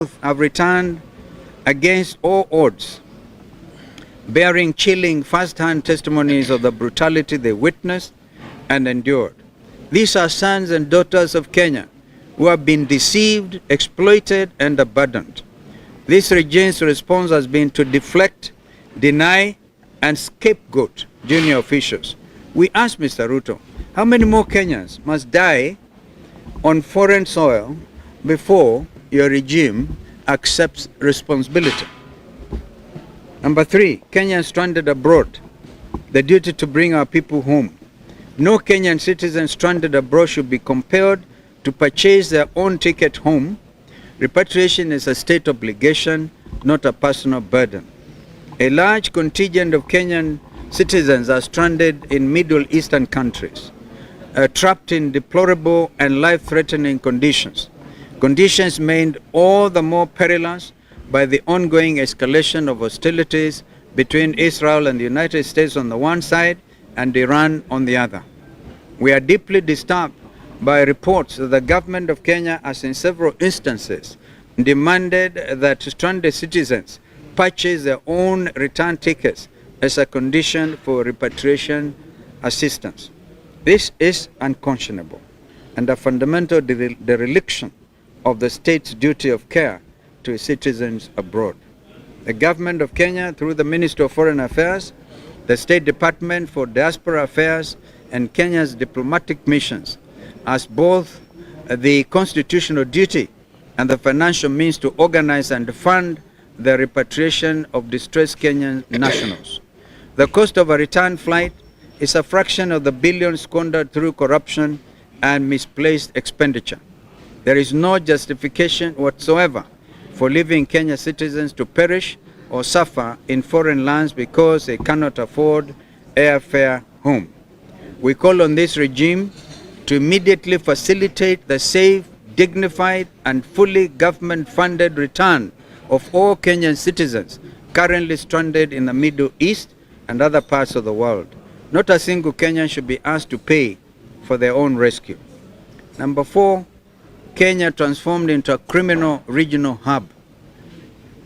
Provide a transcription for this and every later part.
have returned against all odds, bearing chilling first-hand testimonies of the brutality they witnessed and endured. These are sons and daughters of Kenya who have been deceived, exploited, and abandoned. This regime's response has been to deflect, deny, and scapegoat junior officials. We ask Mr. Ruto, how many more Kenyans must die on foreign soil before your regime accepts responsibility? Number 3, Kenyans stranded abroad. The duty to bring our people home. No Kenyan citizen stranded abroad should be compelled to purchase their own ticket home. Repatriation is a state obligation, not a personal burden. A large contingent of Kenyan citizens are stranded in Middle Eastern countries, trapped in deplorable and life-threatening conditions. Conditions made all the more perilous by the ongoing escalation of hostilities between Israel and the United States on the one side and Iran on the other. We are deeply disturbed by reports that the government of Kenya has in several instances demanded that stranded citizens purchase their own return tickets as a condition for repatriation assistance. This is unconscionable and a fundamental dereliction of the state's duty of care to its citizens abroad. The government of Kenya, through the Ministry of Foreign Affairs, the State Department for Diaspora Affairs, and Kenya's diplomatic missions, has both the constitutional duty and the financial means to organize and fund the repatriation of distressed Kenyan nationals. The cost of a return flight is a fraction of the billions squandered through corruption and misplaced expenditure. There is no justification whatsoever for leaving Kenya citizens to perish or suffer in foreign lands because they cannot afford airfare home. We call on this regime to immediately facilitate the safe, dignified, and fully government-funded return of all Kenyan citizens currently stranded in the Middle East and other parts of the world. Not a single Kenyan should be asked to pay for their own rescue. Number 4, Kenya transformed into a criminal regional hub.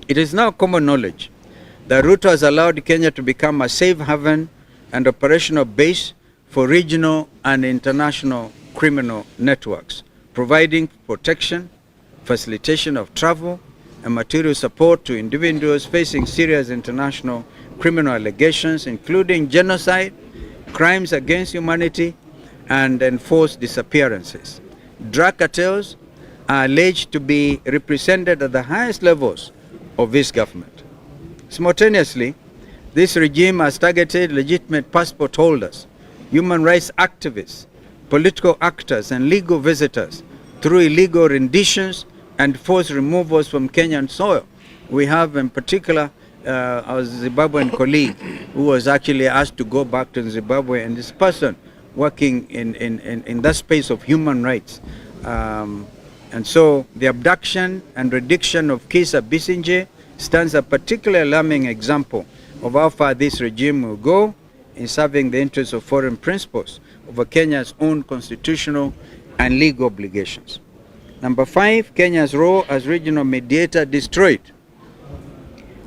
It is now common knowledge that Ruto has allowed Kenya to become a safe haven and operational base for regional and international criminal networks, providing protection, facilitation of travel, and material support to individuals facing serious international criminal allegations, including genocide, crimes against humanity, and enforced disappearances. Drug cartels are alleged to be represented at the highest levels of this government. Simultaneously, this regime has targeted legitimate passport holders, human rights activists, political actors, and legal visitors through illegal renditions and forced removals from Kenyan soil. We have in particular our Zimbabwean colleague who was actually asked to go back to Zimbabwe, and this person working in that space of human rights. And so the abduction and reduction of Kisa Bisinje stands a particularly alarming example of how far this regime will go in serving the interests of foreign principles over Kenya's own constitutional and legal obligations. Number 5, Kenya's role as regional mediator destroyed.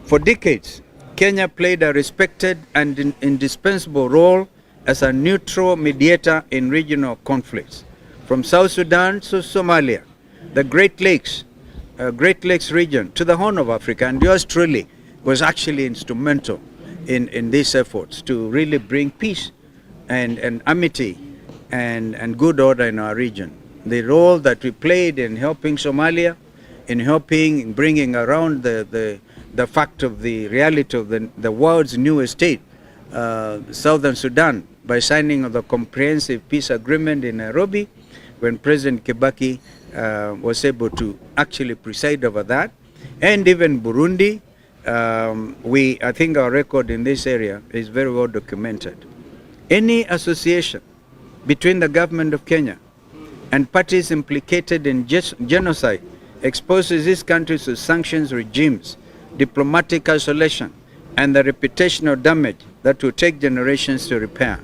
For decades, Kenya played a respected and indispensable role as a neutral mediator in regional conflicts. From South Sudan to Somalia, the Great Lakes region to the Horn of Africa, and yours truly was actually instrumental in these efforts to really bring peace and amity and good order in our region. The role that we played in helping Somalia, in bringing around the fact of the reality of the world's newest state, Southern Sudan, by signing of the comprehensive peace agreement in Nairobi, when President Kibaki was able to actually preside over that, and even Burundi. I think our record in this area is very well documented. Any association between the government of Kenya and parties implicated in genocide exposes these countries to sanctions regimes, diplomatic isolation, and the reputational damage that will take generations to repair.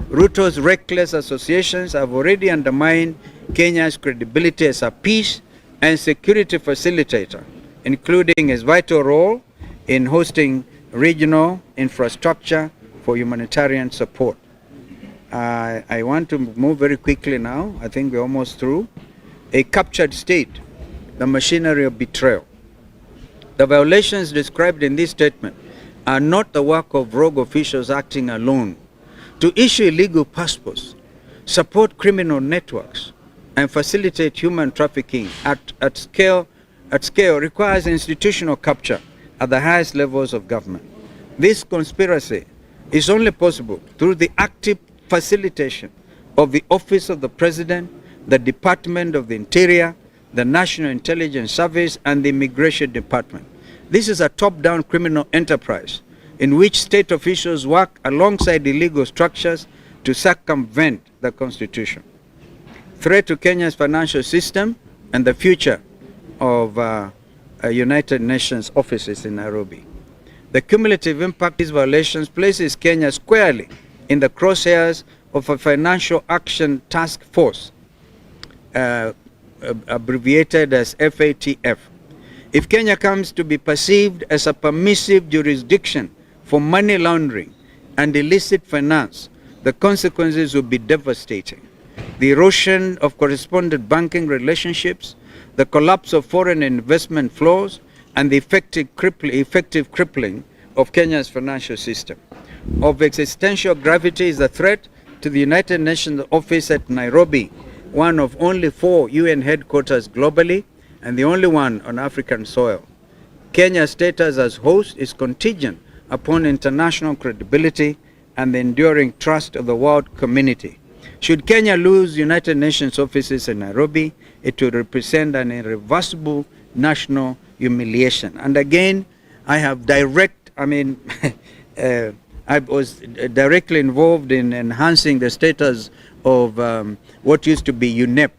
Ruto's reckless associations have already undermined Kenya's credibility as a peace and security facilitator including its vital role in hosting regional infrastructure for humanitarian support. I want to move very quickly now. I think we're almost through. A captured state, the machinery of betrayal. The violations described in this statement are not the work of rogue officials acting alone. To issue illegal passports, support criminal networks, and facilitate human trafficking at scale requires institutional capture at the highest levels of government. This conspiracy is only possible through the active facilitation of the Office of the President, the Department of the Interior, the National Intelligence Service, and the Immigration Department. This is a top-down criminal enterprise in which state officials work alongside illegal structures to circumvent the Constitution. Threat to Kenya's financial system and the future of United Nations offices in Nairobi. The cumulative impact of these violations places Kenya squarely in the crosshairs of a financial action task force, abbreviated as FATF. If Kenya comes to be perceived as a permissive jurisdiction for money laundering and illicit finance, the consequences will be devastating. The erosion of correspondent banking relationships, the collapse of foreign investment flows, and the effective crippling of Kenya's financial system. Of existential gravity is the threat to the United Nations office at Nairobi, one of only 4 UN headquarters globally and the only one on African soil. Kenya's status as host is contingent upon international credibility and the enduring trust of the world community. Should Kenya lose United Nations offices in Nairobi, it would represent an irreversible national humiliation. And again, I was directly involved in enhancing the status of what used to be UNEP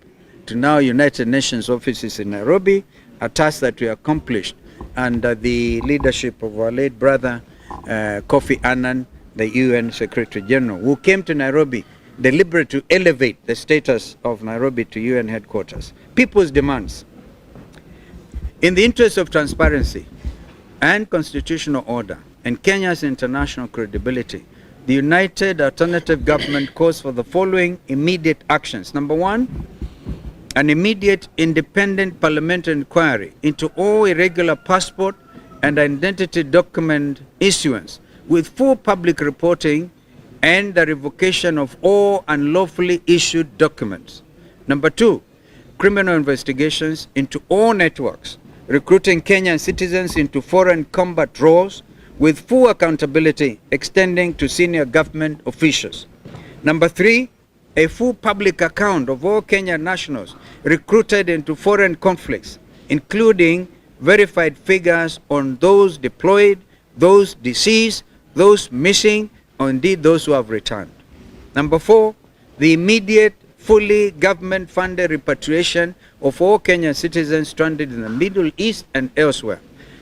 to now United Nations offices in Nairobi, a task that we accomplished under the leadership of our late brother Kofi Annan, the UN Secretary General, who came to Nairobi deliberately to elevate the status of Nairobi to UN headquarters. People's demands. In the interest of transparency and constitutional order and Kenya's international credibility, the United Alternative Government calls for the following immediate actions. Number 1, an immediate independent parliamentary inquiry into all irregular passport and identity document issuance with full public reporting and the revocation of all unlawfully issued documents. Number 2, criminal investigations into all networks recruiting Kenyan citizens into foreign combat roles with full accountability extending to senior government officials. Number 3, a full public account of all Kenyan nationals recruited into foreign conflicts, including verified figures on those deployed, those deceased, those missing, or indeed those who have returned. Number 4, the immediate, fully government-funded repatriation of all Kenyan citizens stranded in the Middle East and elsewhere.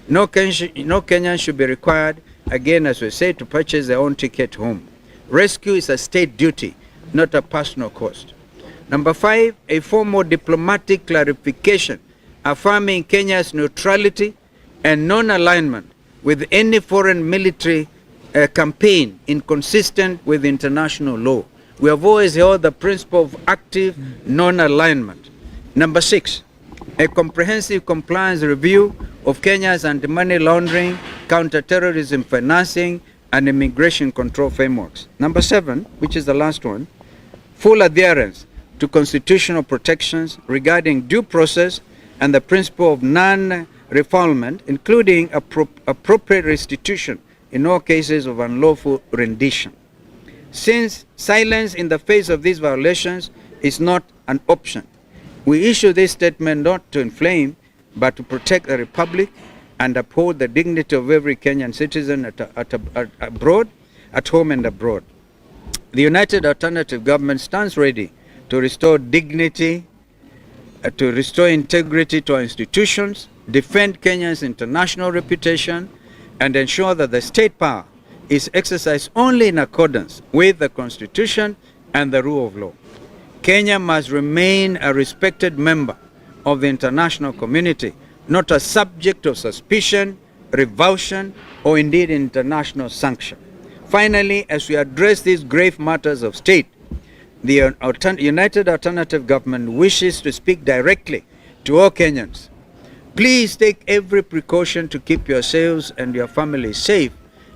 No Kenyan should be required, again as we say, to purchase their own ticket home. Rescue is a state duty, not a personal cost. Number 5, a formal diplomatic clarification affirming Kenya's neutrality and non-alignment with any foreign military campaign inconsistent with international law. We have always held the principle of active non-alignment. Number 6, a comprehensive compliance review of Kenya's anti-money laundering, counter-terrorism financing, and immigration control frameworks. Number 7, which is the last one, full adherence to constitutional protections regarding due process and the principle of non-refoulement, including appropriate restitution in all cases of unlawful rendition. Since silence in the face of these violations is not an option, we issue this statement not to inflame, but to protect the Republic and uphold the dignity of every Kenyan citizen at home and abroad. The United Alternative Government stands ready to restore dignity, to restore integrity to our institutions, defend Kenya's international reputation, and ensure that the state power is exercised only in accordance with the Constitution and the rule of law. Kenya must remain a respected member of the international community not a subject of suspicion, revulsion, or indeed international sanction. Finally, as we address these grave matters of state, the United Alternative Government wishes to speak directly to all Kenyans. Please take every precaution to keep yourselves and your families safe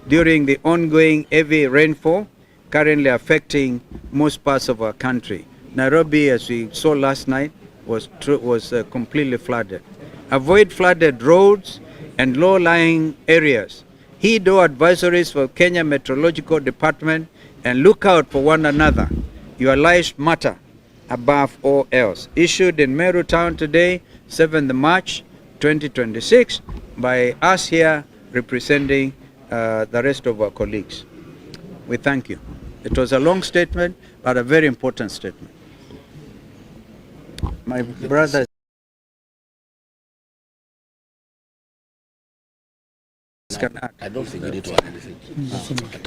during the ongoing heavy rainfall currently affecting most parts of our country. Nairobi, as we saw last night, was completely flooded. Avoid flooded roads and low-lying areas. Heed all advisories for Kenya Meteorological Department and look out for one another. Your lives matter above all else. Issued in Meru town today, 7th March 2026, by us here representing the rest of our colleagues. We thank you. It was a long statement, but a very important statement. My brother. I don't think you need to add anything.